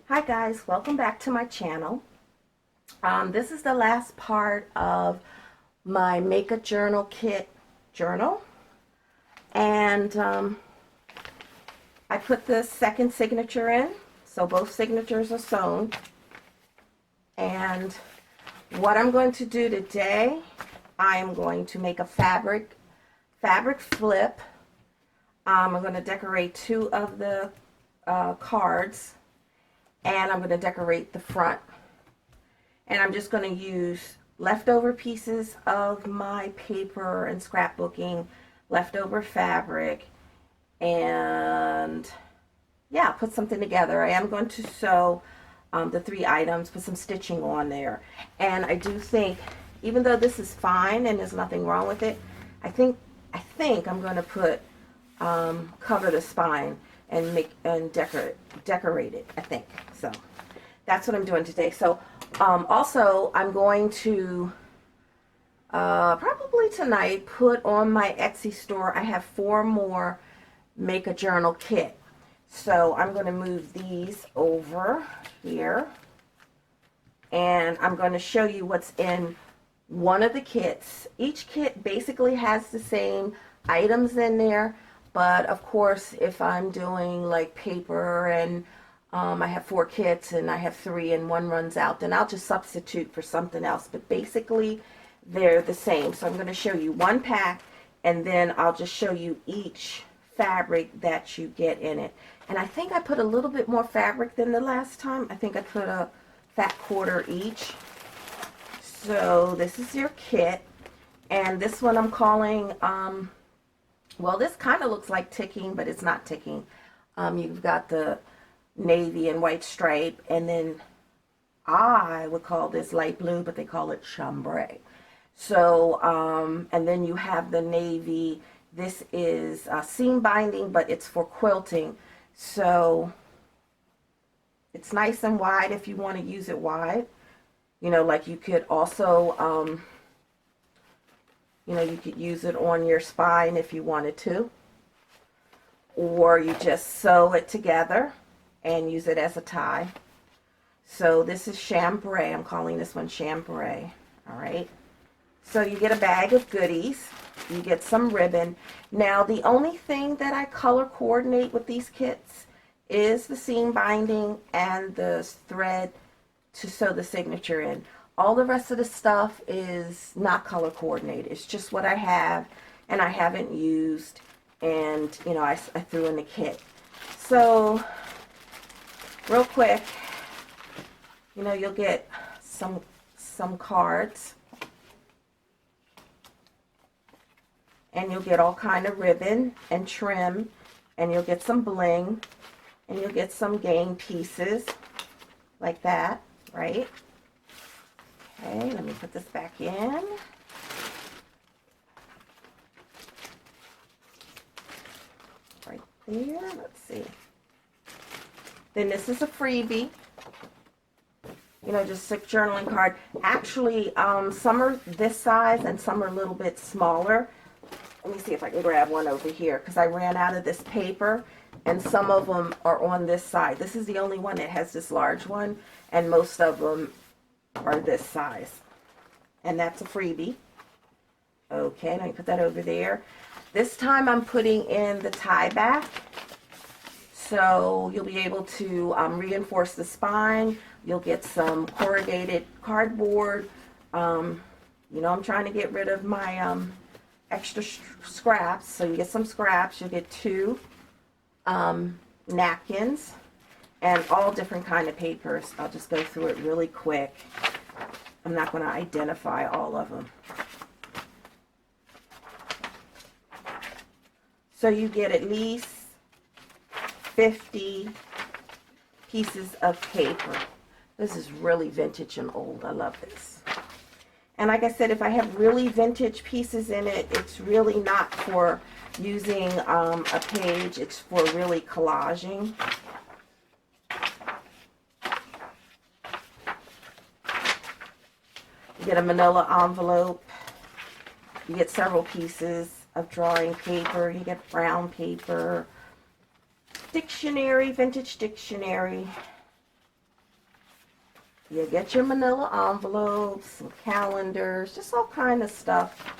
Hi guys, welcome back to my channel. This is the last part of my Make a Journal Kit journal, and I put the second signature in, so both signatures are sewn. And what I'm going to do today, I am going to make a fabric flip. I'm going to decorate two of the cards, and I'm going to decorate the front. And I'm just going to use leftover pieces of my paper and scrapbooking, leftover fabric, and yeah, put something together. I am going to sew the three items, put some stitching on there. And I do think, even though this is fine and there's nothing wrong with it, I think I'm going to put cover the spine and decorate it, I think. So that's what I'm doing today. So also I'm going to probably tonight put on my Etsy store. I have 4 more Make a Journal kit. So I'm going to move these over here, and I'm going to show you what's in one of the kits. Each kit basically has the same items in there, but of course if I'm doing like paper and I have 4 kits and I have 3 and one runs out, then I'll just substitute for something else. But basically they're the same. So I'm going to show you one pack, and then I'll just show you each fabric that you get in it. And I think I put a little bit more fabric than the last time. I think I put a fat quarter each. So this is your kit, and this one I'm calling well, this kind of looks like ticking, but it's not ticking. You've got the navy and white stripe, and then I would call this light blue, but they call it chambray. So and then you have the navy. This is seam binding, but it's for quilting, so it's nice and wide if you want to use it wide. You know, like you could also you know, you could use it on your spine if you wanted to, or you just sew it together and use it as a tie. So this is chambray. I'm calling this one chambray. All right. So you get a bag of goodies. You get some ribbon. Now the only thing that I color coordinate with these kits is the seam binding and the thread to sew the signature in. All the rest of the stuff is not color coordinated. It's just what I have and I haven't used, and you know, I threw in the kit. So real quick, you know, you'll get some cards, and you'll get all kind of ribbon and trim, and you'll get some bling, and you'll get some game pieces like that, right? Okay, let me put this back in. Right there, let's see. Then this is a freebie. You know, just a journaling card. Actually, some are this size and some are a little bit smaller. Let me see if I can grab one over here, because I ran out of this paper, and some of them are on this side. This is the only one that has this large one, and most of them are this size. And that's a freebie. Okay, let me put that over there. This time I'm putting in the tie back, so you'll be able to reinforce the spine. You'll get some corrugated cardboard. You know, I'm trying to get rid of my extra scraps, so you get some scraps. You'll get 2 napkins and all different kind of papers. I'll just go through it really quick. I'm not going to identify all of them. So you get at least 50 pieces of paper. This is really vintage and old. I love this. And like I said, if I have really vintage pieces in it, it's really not for using a page. It's for really collaging. You get a manila envelope. You get several pieces of drawing paper. You get brown paper, dictionary, vintage dictionary, You get your manila envelopes, some calendars, just all kind of stuff.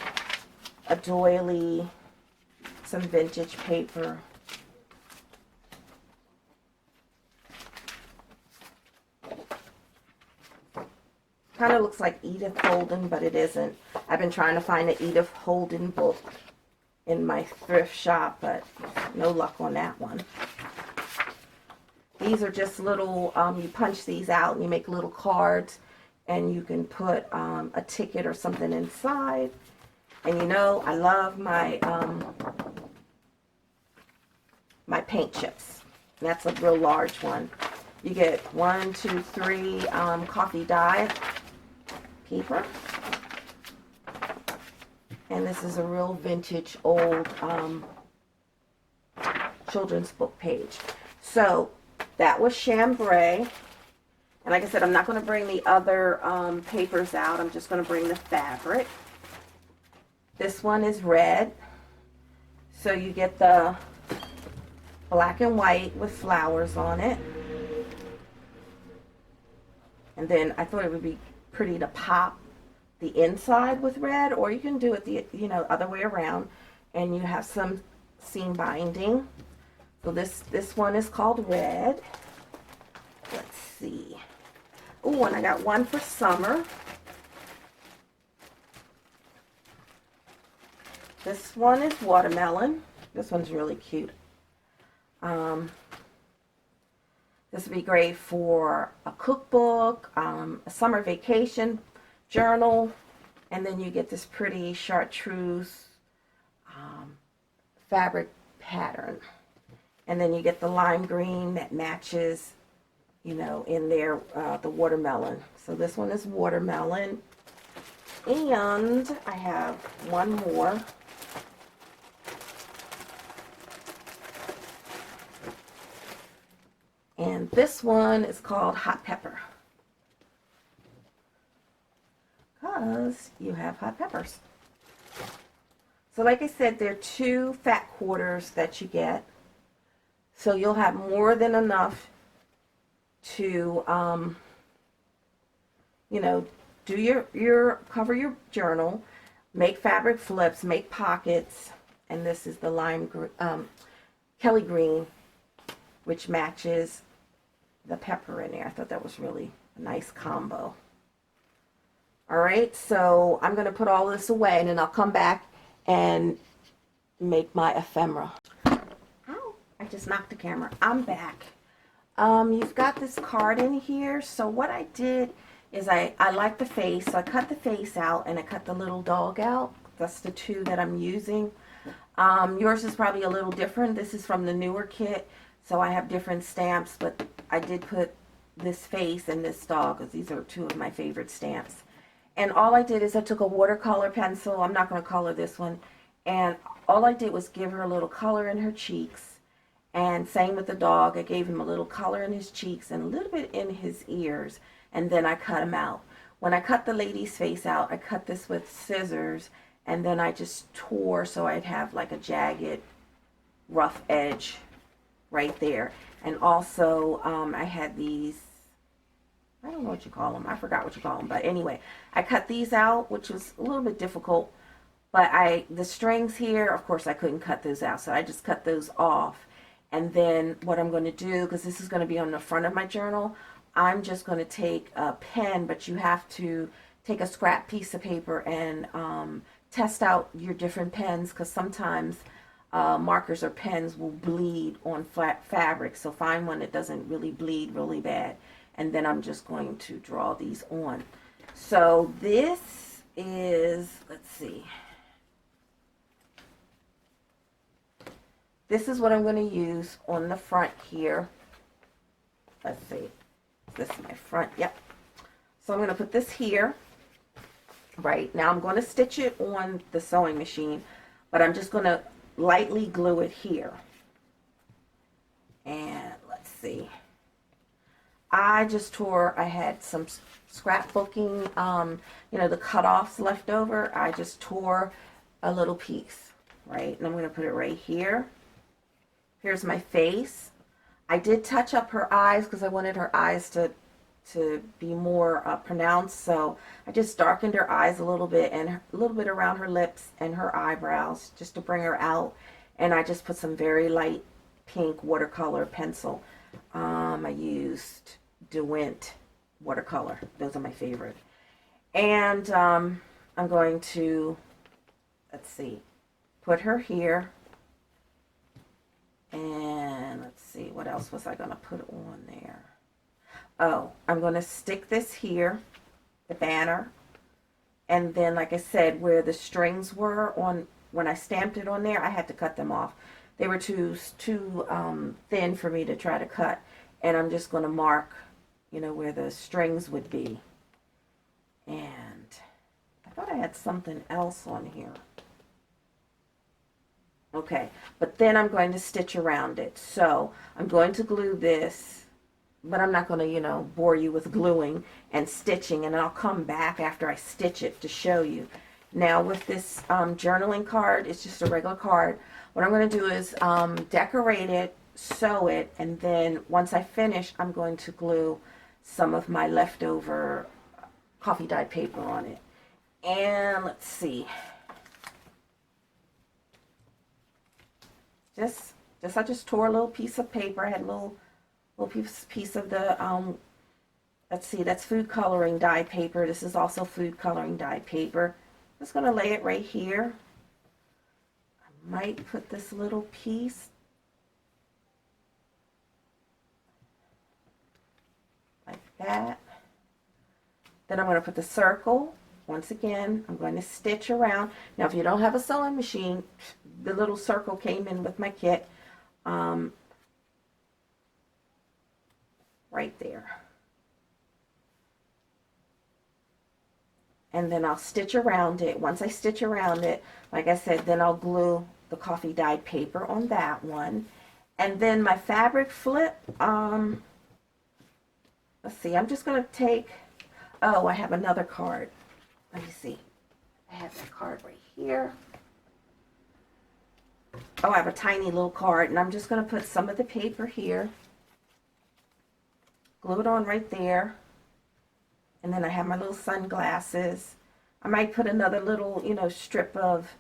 A doily, some vintage paper. Kind of looks like Edith Holden, but it isn't. I've been trying to find an Edith Holden book in my thrift shop, but no luck on that one. These are just little, you punch these out and you make little cards, and you can put a ticket or something inside. And you know, I love my my paint chips. That's a real large one. You get 1, 2, 3 coffee dye paper. And this is a real vintage old children's book page. So that was chambray. And like I said, I'm not going to bring the other papers out. I'm just going to bring the fabric. This one is red. So you get the black and white with flowers on it. And then I thought it would be pretty to pop the inside with red, or you can do it the other way around, and you have some seam binding. So this one is called red. Let's see. Oh, and I got one for summer. This one is watermelon. This one's really cute. This would be great for a cookbook, a summer vacation journal, and then you get this pretty chartreuse fabric pattern. And then you get the lime green that matches, in there, the watermelon. So this one is watermelon. And I have one more. And this one is called hot pepper, because you have hot peppers. So like I said, there are 2 fat quarters that you get. So you'll have more than enough to, do your cover your journal, make fabric flips, make pockets. And this is the Kelly green, which matches the pepper in there. I thought that was really a nice combo. All right, so I'm going to put all this away, and then I'll come back and make my ephemera. Ow, I just knocked the camera. I'm back. You've got this card in here. So what I did is I like the face, so I cut the face out and I cut the little dog out. That's the 2 that I'm using. Yours is probably a little different. This is from the newer kit, so I have different stamps, but I did put this face and this dog because these are 2 of my favorite stamps. And all I did is I took a watercolor pencil. I'm not going to color this one. And all I did was give her a little color in her cheeks. And same with the dog. I gave him a little color in his cheeks and a little bit in his ears. And then I cut him out. When I cut the lady's face out, I cut this with scissors. And then I just tore so I'd have like a jagged, rough edge right there. And also I had these, I don't know what you call them. I forgot what you call them. But anyway, I cut these out, which was a little bit difficult. But the strings here, of course, I couldn't cut those out. So I just cut those off. And then what I'm going to do, because this is going to be on the front of my journal, I'm just going to take a pen, but you have to take a scrap piece of paper and test out your different pens, because sometimes markers or pens will bleed on flat fabric. So find one that doesn't really bleed really bad. And then I'm just going to draw these on. So this is, let's see. This is what I'm going to use on the front here. Let's see. This is my front. Yep. So I'm going to put this here. Right. Now I'm going to stitch it on the sewing machine, but I'm just going to lightly glue it here. And let's see. I had some scrapbooking, the cutoffs left over. I just tore a little piece, right? And I'm going to put it right here. Here's my face. I did touch up her eyes because I wanted her eyes to to be more pronounced. So I just darkened her eyes a little bit and a little bit around her lips and her eyebrows just to bring her out. And I just put some very light pink watercolor pencil. I used DeWint watercolor. Those are my favorite. And I'm going to, let's see, put her here. And let's see, what else was I going to put on there? Oh, I'm going to stick this here, the banner. And then, like I said, where the strings were on, when I stamped it on there, I had to cut them off. They were too thin for me to try to cut. And I'm just going to mark, you know, where the strings would be. And I thought I had something else on here. Okay, but then I'm going to stitch around it. So I'm going to glue this, but I'm not going to, you know, bore you with gluing and stitching, and I'll come back after I stitch it to show you. Now with this journaling card, it's just a regular card. What I'm going to do is decorate it, sew it, and then once I finish, I'm going to glue some of my leftover coffee dyed paper on it. And let's see. I just tore a little piece of paper. I had a little piece of the, let's see, that's food coloring dye paper. This is also food coloring dye paper. I'm just going to lay it right here. I might put this little piece like that. Then I'm going to put the circle. Once again, I'm going to stitch around. Now, if you don't have a sewing machine, the little circle came in with my kit. Right there. And then I'll stitch around it. Once I stitch around it, like I said, then I'll glue the coffee dyed paper on that one. And then my fabric flip, let's see, I'm just going to take, oh, I have another card. Let me see. I have that card right here. Oh, I have a tiny little card, and I'm just going to put some of the paper here. Glue it on right there. And then I have my little sunglasses. I might put another little, you know, strip of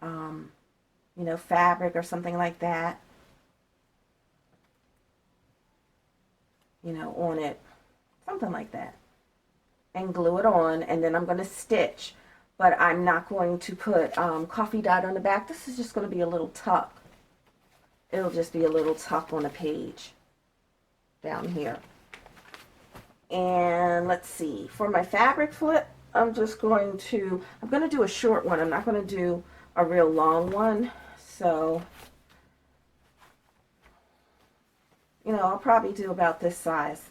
you know, fabric or something like that, you know, on it. Something like that. And glue it on, and then I'm going to stitch, but I'm not going to put coffee dye on the back. This is just going to be a little tuck. It'll just be a little tuck on a page down here. And let's see, for my fabric flip, I'm going to do a short one. I'm not going to do a real long one. So, you know, I'll probably do about this size.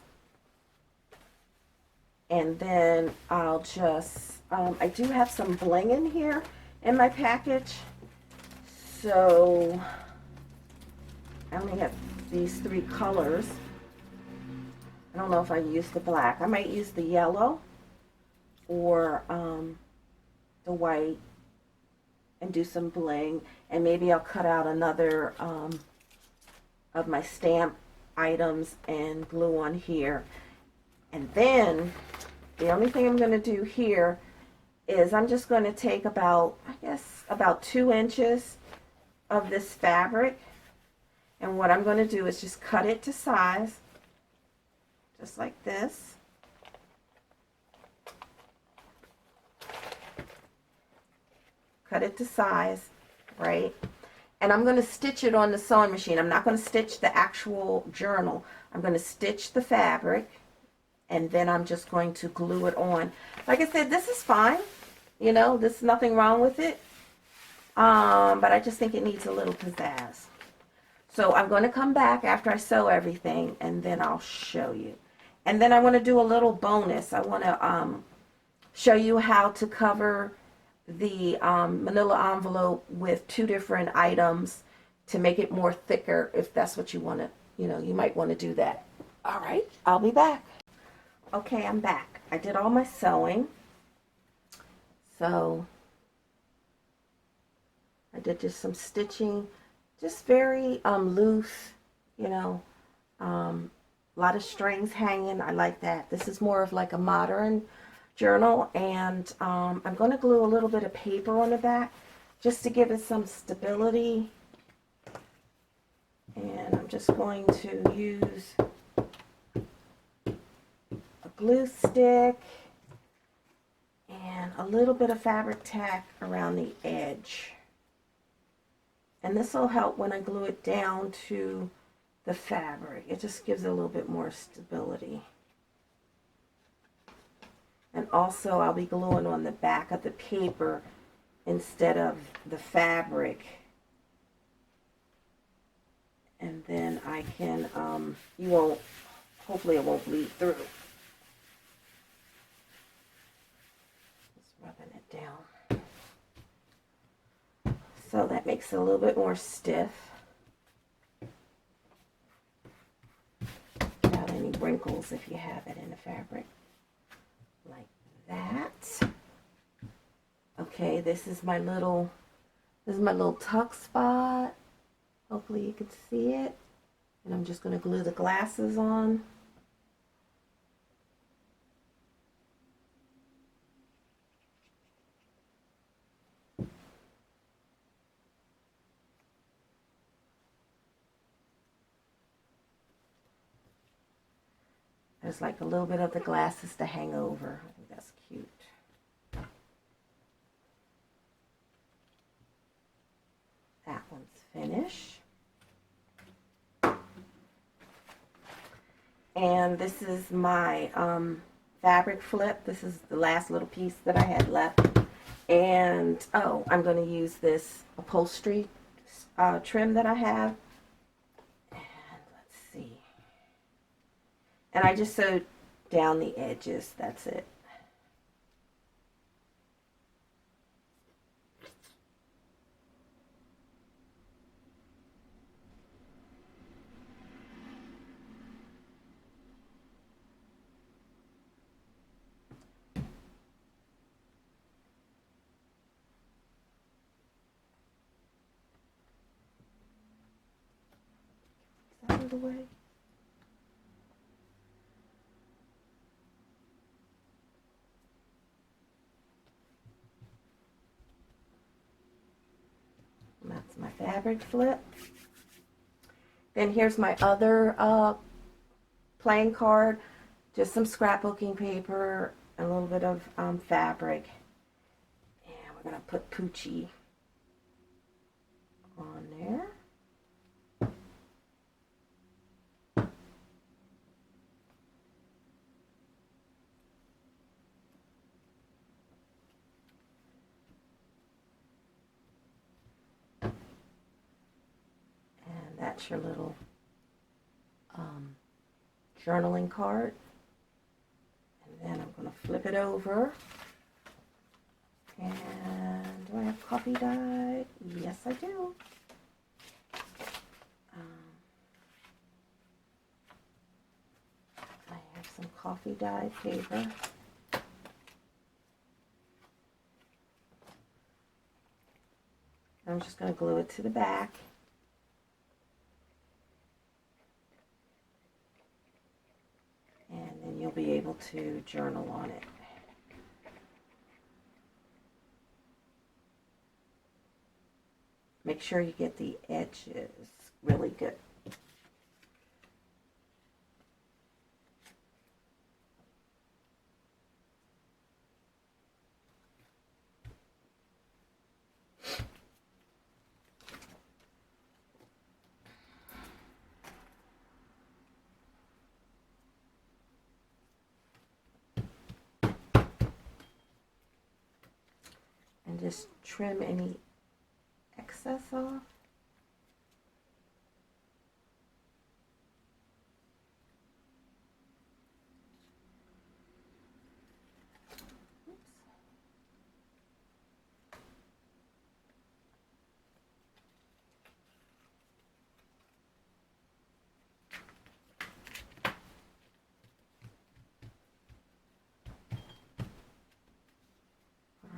And then I'll just, I do have some bling in here in my package. So I only have these 3 colors. I don't know if I use the black. I might use the yellow or the white and do some bling. And maybe I'll cut out another of my stamp items and glue on here. And then the only thing I'm going to do here is I'm just going to take about, I guess, about 2 inches of this fabric. And what I'm going to do is just cut it to size, just like this. Cut it to size, right? And I'm going to stitch it on the sewing machine. I'm not going to stitch the actual journal. I'm going to stitch the fabric. And then I'm just going to glue it on. Like I said, this is fine. You know, there's nothing wrong with it. But I just think it needs a little pizzazz. So I'm going to come back after I sew everything, and then I'll show you. And then I want to do a little bonus. I want to show you how to cover the manila envelope with 2 different items to make it more thicker, if that's what you want to, you know, you might want to do that. All right, I'll be back. Okay, I'm back. I did all my sewing. So I did just some stitching, just very loose, you know, A lot of strings hanging. I like that. This is more of like a modern journal, and I'm going to glue a little bit of paper on the back just to give it some stability. And I'm just going to use a glue stick and a little bit of fabric tack around the edge. And this will help when I glue it down to the fabric. It just gives it a little bit more stability. And also I'll be gluing on the back of the paper instead of the fabric. And then I can, hopefully it won't bleed through. Just rubbing it down. So that makes it a little bit more stiff. Without any wrinkles if you have it in the fabric. Like that. Okay, this is my little tuck spot. Hopefully you can see it. And I'm just going to glue the glasses on. There's like a little bit of the glasses to hang over. I think that's cute. That one's finished. And this is my fabric flip. This is the last little piece that I had left. And, oh, I'm going to use this upholstery trim that I have. And let's see. And I just sewed down the edges. That's it. Out of the way. That's my fabric flip. Then here's my other playing card. Just some scrapbooking paper, a little bit of fabric. And we're going to put Poochie on there. And that's your little journaling card. And then I'm going to flip it over. And do I have coffee dye? Yes, I do. I have some coffee dye paper. I'm just going to glue it to the back. And then you'll be able to journal on it. Make sure you get the edges really good. And just trim any excess off.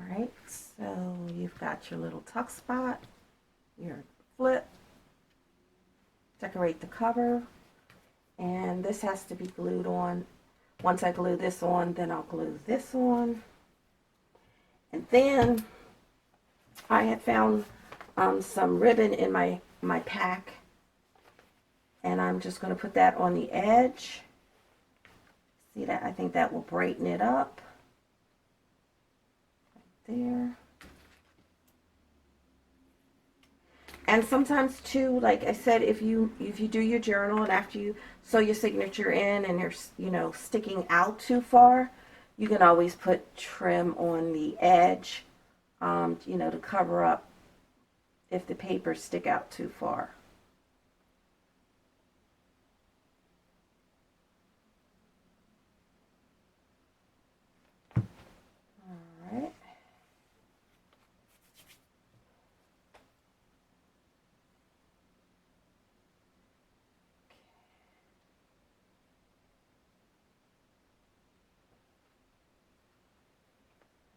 Alright, so you've got your little tuck spot, your flip, decorate the cover, And this has to be glued on. Once I glue this on, then I'll glue this on. And then I had found some ribbon in my pack, and I'm just going to put that on the edge. See that? I think that will brighten it up. Right there. And sometimes too, like I said, if you do your journal and after you sew your signature in and you're sticking out too far, you can always put trim on the edge, to cover up if the papers stick out too far. All right.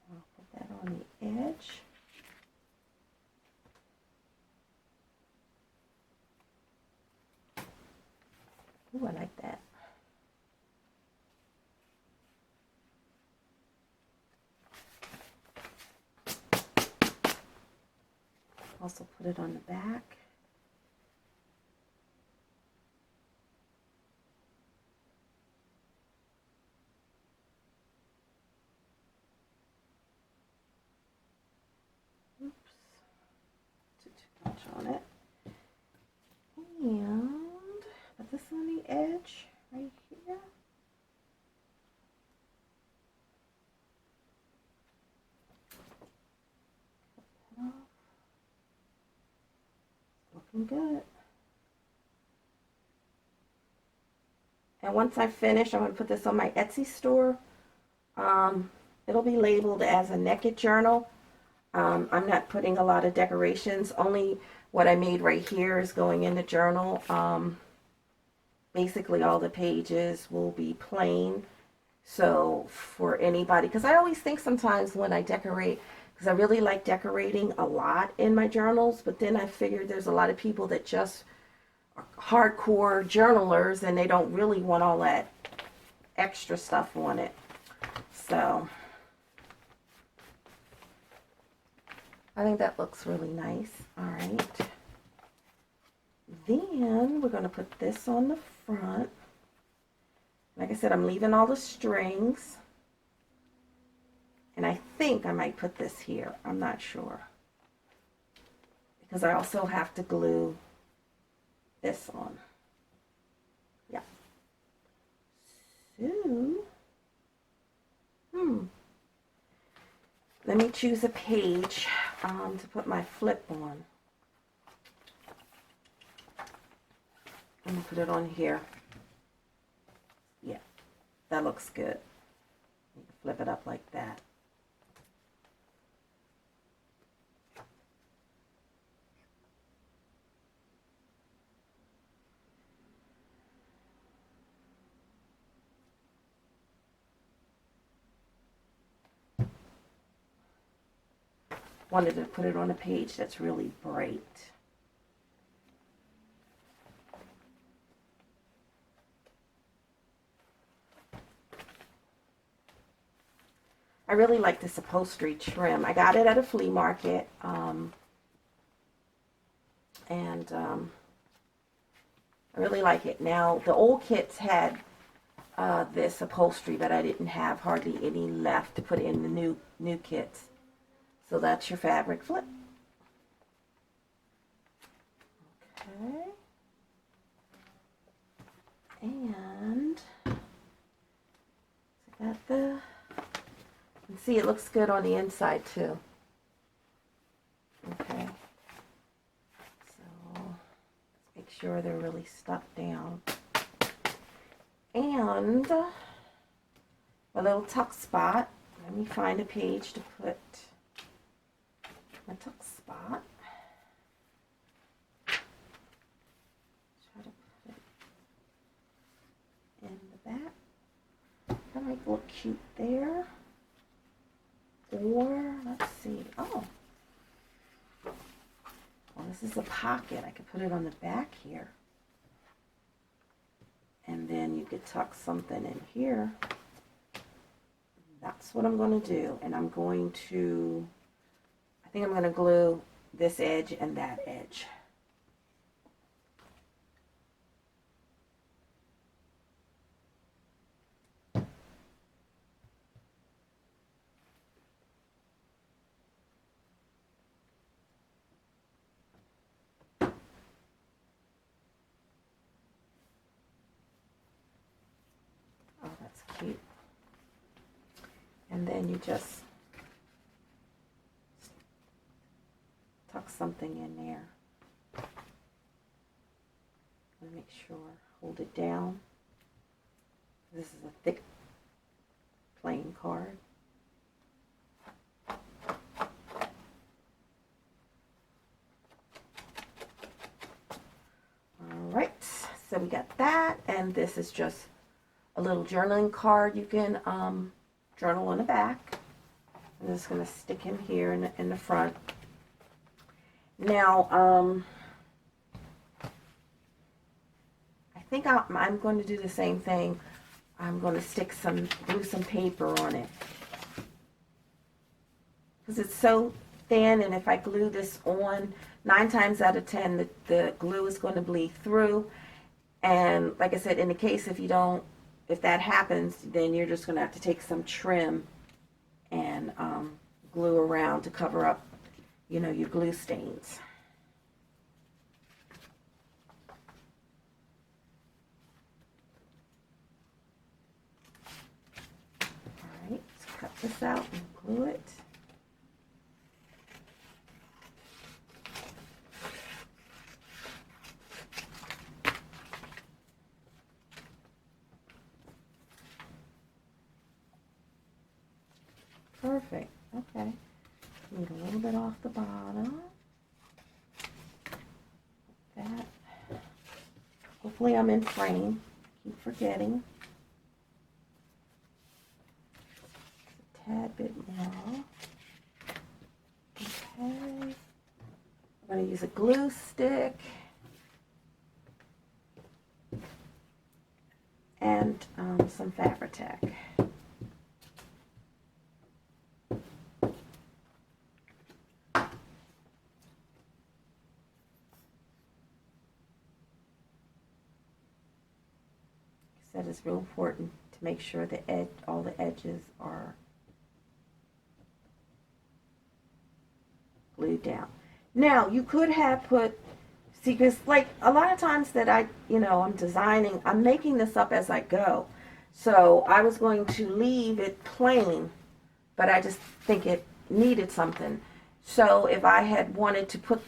I'll put that on the edge. Ooh, I like that. Also put it on the back. Oops, too much on it. And put this on the edge right here. Looking good. And once I finish, I'm going to put this on my Etsy store. It'll be labeled as a naked journal. I'm not putting a lot of decorations. Only what I made right here is going in the journal. Basically, all the pages will be plain. So for anybody, because I always think sometimes when I decorate, because I really like decorating a lot in my journals, but then I figured there's a lot of people that just are hardcore journalers and they don't really want all that extra stuff on it. So I think that looks really nice. All right. Then we're going to put this on the front. Like I said, I'm leaving all the strings. And I think I might put this here. I'm not sure. Because I also have to glue this on. Yeah. So, let me choose a page to put my flip on. I'm going to put it on here. Yeah, that looks good. You can flip it up like that. Wanted to put it on a page that's really bright. I really like this upholstery trim. I got it at a flea market. I really like it. Now, the old kits had this upholstery, but I didn't have hardly any left to put in the new kits. So that's your fabric flip. Okay. And I got the, you can see it looks good on the inside too. Okay. So let's make sure they're really stuck down. And a little tuck spot. Let me find a page to put my tuck spot. Try to put it in the back. That might look cute there. Or, let's see. Oh. Well, this is a pocket. I could put it on the back here. and then you could tuck something in here. That's what I'm going to do. And I'm going to, I think I'm going to glue this edge and that edge. Oh, that's cute. And then you just tuck something in there. Make sure, hold it down. This is a thick playing card. Alright, so we got that, and this is just a little journaling card. You can journal on the back. I'm just going to stick him here in the front. Now, I think I'm going to do the same thing. I'm going to glue some paper on it. Because it's so thin, and if I glue this on, 9 times out of 10, the glue is going to bleed through. And like I said, in the case if that happens, then you're just going to have to take some trim and glue around to cover up, your glue stains. All right, let's cut this out and glue it. Perfect. Okay. Need a little bit off the bottom. That. Hopefully I'm in frame. Keep forgetting. A tad bit more. Okay. I'm going to use a glue stick. And some Fabri-Tac. It's real important to make sure all the edges are glued down. Now, you could have because like a lot of times that I'm designing, I'm making this up as I go. So I was going to leave it plain, but I just think it needed something. So if I had wanted to put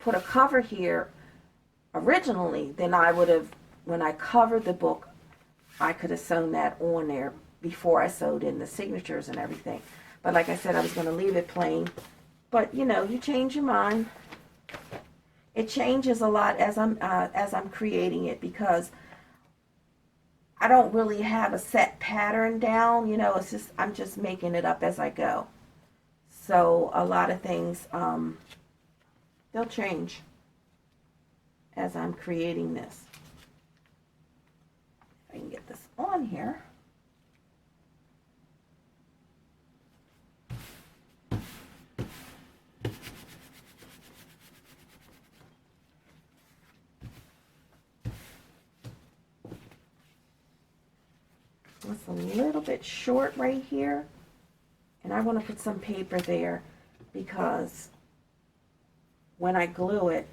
a cover here originally, then I would have, when I covered the book, I could have sewn that on there before I sewed in the signatures and everything. But like I said, I was going to leave it plain. But you change your mind. It changes a lot as I'm creating it, because I don't really have a set pattern down. It's just I'm just making it up as I go. So a lot of things they'll change as I'm creating this. I can get this on here. It's a little bit short right here, and I want to put some paper there because when I glue it,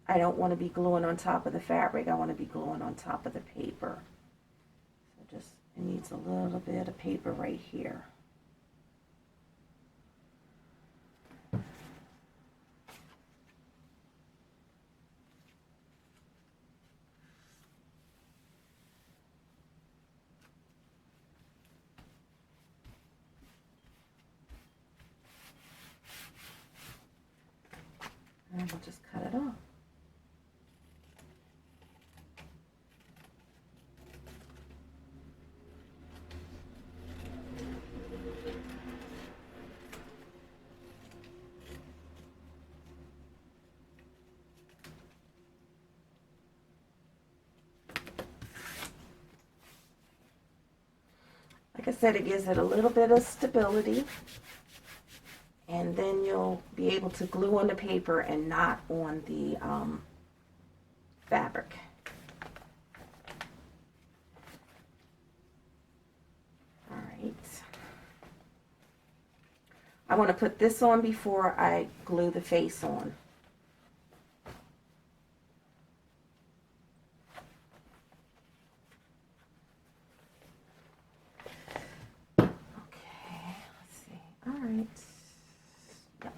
I don't want to be gluing on top of the fabric. I want to be gluing on top of the paper. So it needs a little bit of paper right here. And we'll just cut it off. Like I said, it gives it a little bit of stability. And then you'll be able to glue on the paper and not on the fabric. All right. I want to put this on before I glue the face on. Okay, let's see. All right. Yep.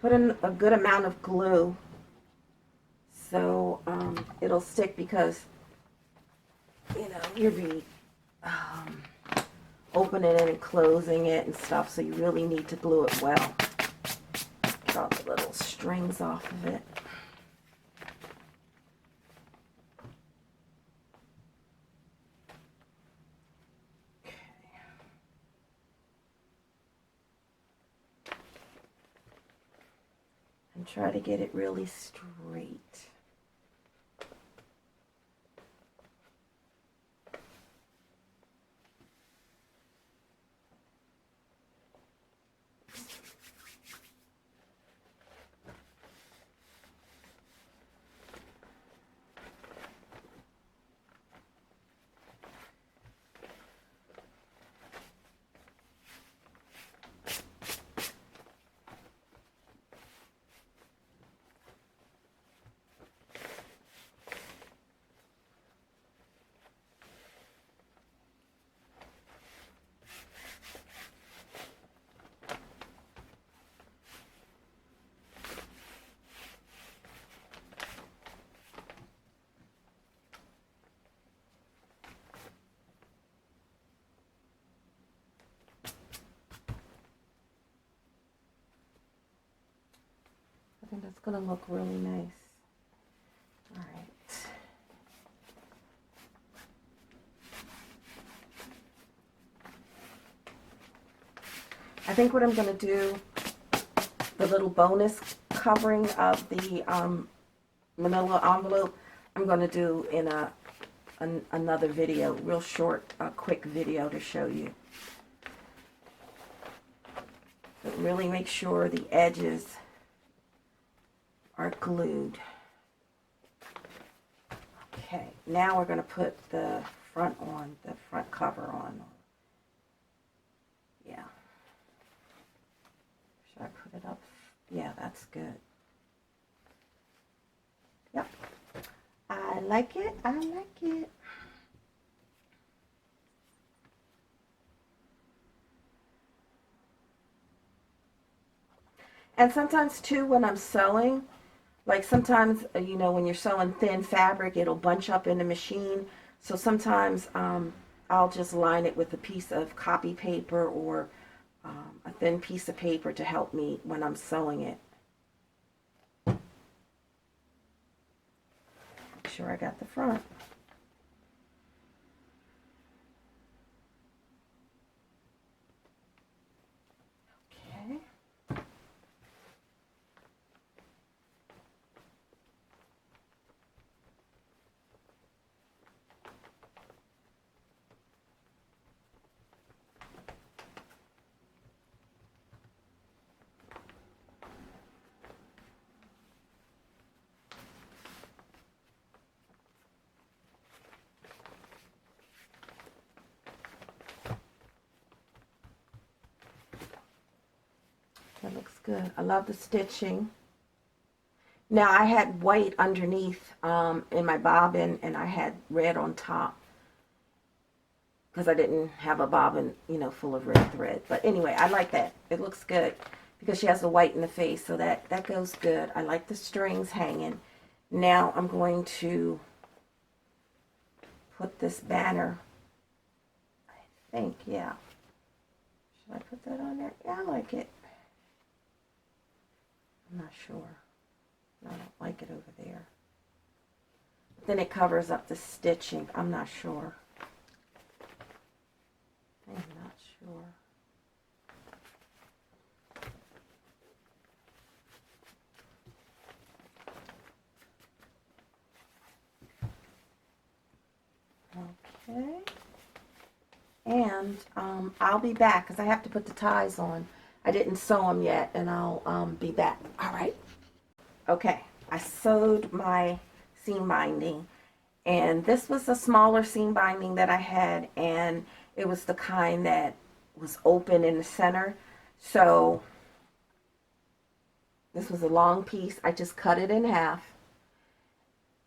Put in a good amount of glue so it'll stick, because you'll be opening it and closing it and stuff, so you really need to glue it well. Get all the little strings off of it. And try to get it really straight. I think that's going to look really nice. All right. I think what I'm going to do, the little bonus covering of the manila envelope, I'm going to do in another video, real short, quick video to show you. But really make sure the edges are glued. Okay, now we're going to put the front on, the front cover on. Yeah. Should I put it up? Yeah, that's good. Yep. I like it. I like it. And sometimes too, when I'm sewing, like sometimes, when you're sewing thin fabric, it'll bunch up in the machine. So sometimes I'll just line it with a piece of copy paper or a thin piece of paper to help me when I'm sewing it. Make sure I got the front. Okay. That looks good. I love the stitching. Now I had white underneath in my bobbin, and I had red on top because I didn't have a bobbin, full of red thread. But anyway, I like that. It looks good because she has the white in the face, so that goes good. I like the strings hanging. Now I'm going to put this banner, I think, yeah. Should I put that on there? Yeah, I like it. I'm not sure. No, I don't like it over there. But then it covers up the stitching. I'm not sure. I'm not sure. Okay. And I'll be back because I have to put the ties on. I didn't sew them yet, and I'll be back. All right. Okay. I sewed my seam binding, and this was a smaller seam binding that I had, and it was the kind that was open in the center. So this was a long piece. I just cut it in half,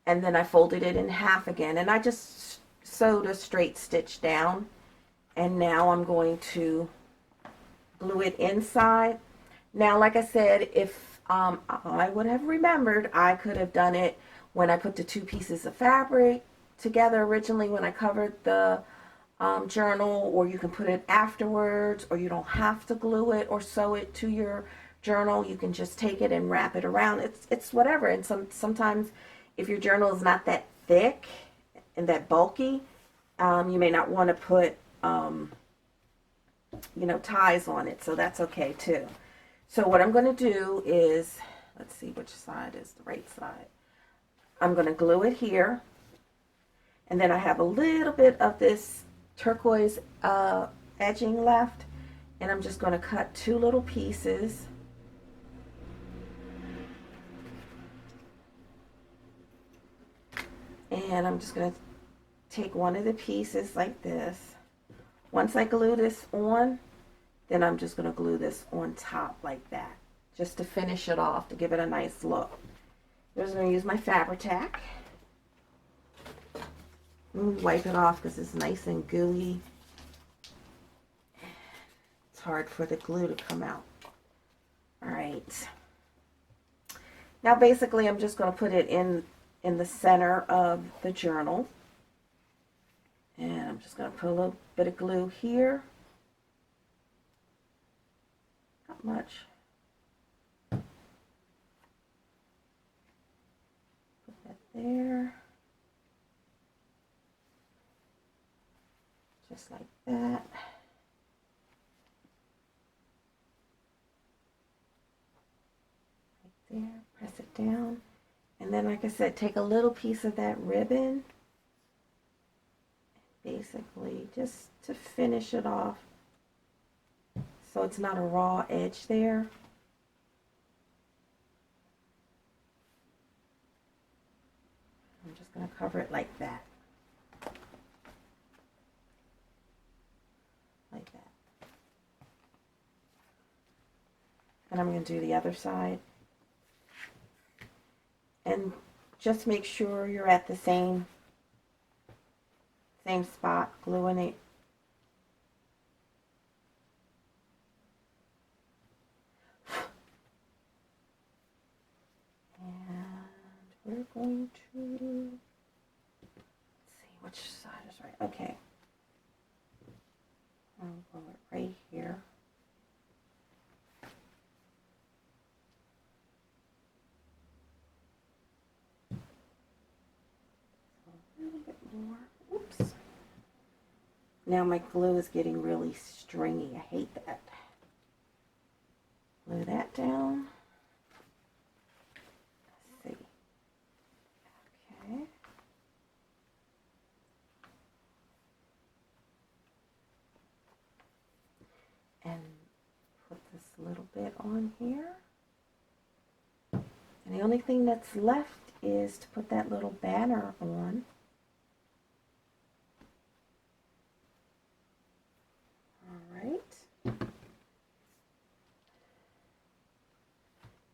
and then I folded it in half again, and I just sewed a straight stitch down. And now I'm going to glue it inside. Now, like I said, if I would have remembered, I could have done it when I put the two pieces of fabric together originally when I covered the journal, or you can put it afterwards, or you don't have to glue it or sew it to your journal. You can just take it and wrap it around. It's whatever. And sometimes if your journal is not that thick and that bulky, you may not want to put ties on it, so that's okay too. So what I'm going to do is, let's see which side is the right side. I'm going to glue it here, and then I have a little bit of this turquoise edging left, and I'm just going to cut two little pieces. And I'm just going to take one of the pieces like this. Once I glue this on, then I'm just going to glue this on top like that, just to finish it off, to give it a nice look. I'm just going to use my Fabri-Tac. Wipe it off because it's nice and gooey. It's hard for the glue to come out. All right. Now basically I'm just going to put it in the center of the journal. And I'm just going to put a little bit of glue here. Not much. Put that there. Just like that. Right there. Press it down. And then, like I said, take a little piece of that ribbon. Basically, just to finish it off so it's not a raw edge there. I'm just going to cover it like that. Like that. And I'm going to do the other side. And just make sure you're at the same spot, gluing it. And we're going to, let's see which side is right. Okay. I'll glue it right here. A little bit more. Oops. Now my glue is getting really stringy. I hate that. Glue that down. Let's see. Okay. And put this little bit on here. And the only thing that's left is to put that little banner on.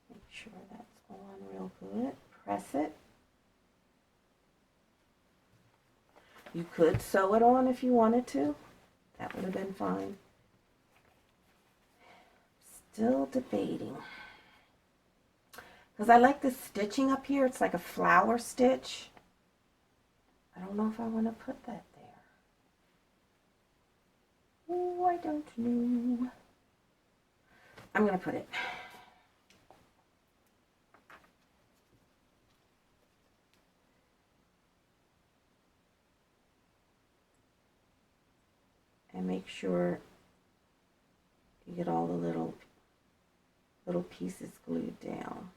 Make sure that's on real good. Press it. You could sew it on if you wanted to. That would have been fine. Still debating. Because I like the stitching up here. It's like a flower stitch. I don't know if I want to put that there. Oh, I don't know. I'm going to put it. And make sure you get all the little pieces glued down.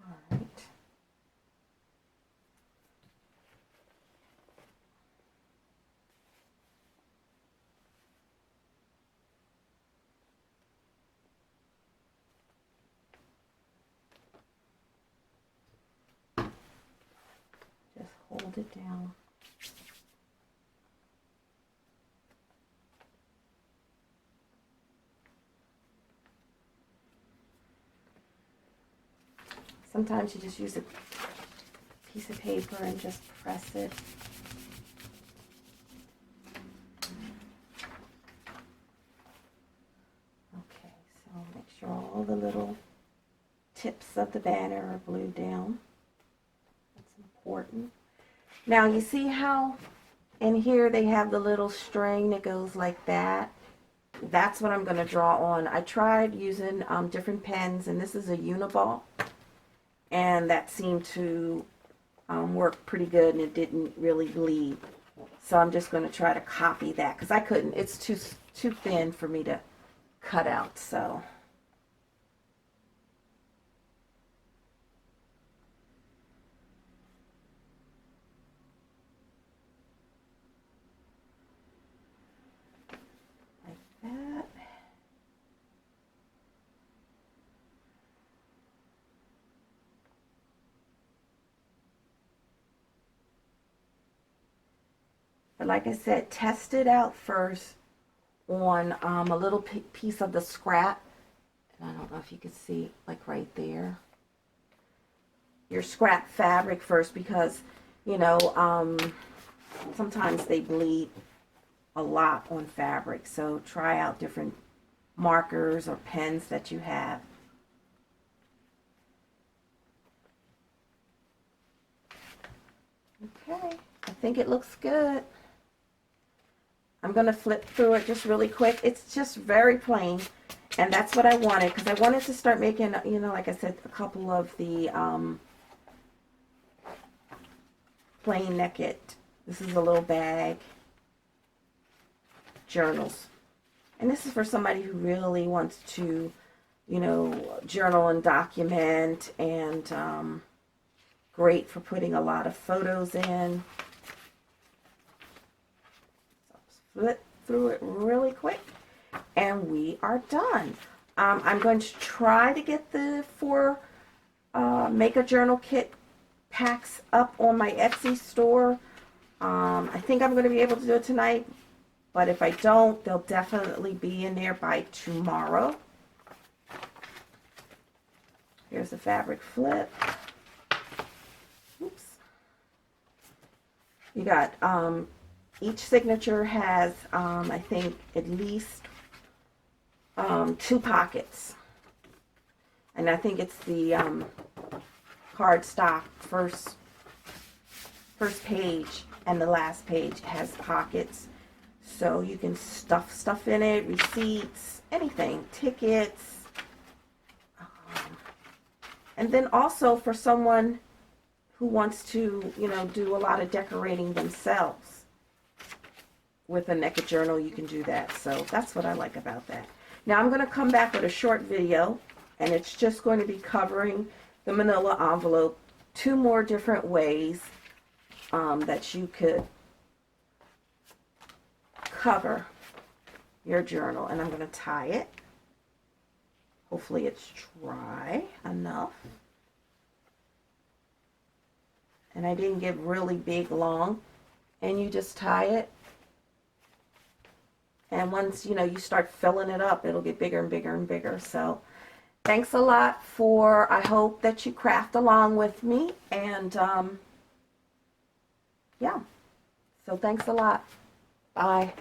All right. Just hold it down. Sometimes you just use a piece of paper and just press it. Okay, so make sure all the little tips of the banner are glued down. That's important. Now you see how in here they have the little string that goes like that? That's what I'm going to draw on. I tried using different pens, and this is a Uniball, and that seemed to work pretty good, and it didn't really bleed. So I'm just going to try to copy that because I couldn't. It's too thin for me to cut out. So like that. But like I said, test it out first on a little piece of the scrap. And I don't know if you can see, like right there. Your scrap fabric first because, you know, sometimes they bleed a lot on fabric. So try out different markers or pens that you have. Okay, I think it looks good. I'm going to flip through it just really quick. It's just very plain, and that's what I wanted because I wanted to start making, you know, like I said, a couple of the plain necked. This is a little bag journals, and this is for somebody who really wants to, you know, journal and document, and great for putting a lot of photos in. Flip through it really quick, and we are done. I'm going to try to get the 4 Make a Journal Kit packs up on my Etsy store. I think I'm going to be able to do it tonight, but if I don't, they'll definitely be in there by tomorrow. Here's the fabric flip. Oops. You got each signature has, I think, at least 2 pockets. And I think it's the cardstock first page and the last page has pockets. So you can stuff stuff in it, receipts, anything, tickets. And then also for someone who wants to, you know, do a lot of decorating themselves. With a Make a Journal, you can do that. So that's what I like about that. Now I'm going to come back with a short video, and it's just going to be covering the manila envelope 2 more different ways that you could cover your journal. And I'm going to tie it. Hopefully it's dry enough. And I didn't get really big long. And you just tie it. And once, you know, you start filling it up, it'll get bigger and bigger and bigger. So thanks a lot for, I hope that you craft along with me. And yeah, so thanks a lot. Bye.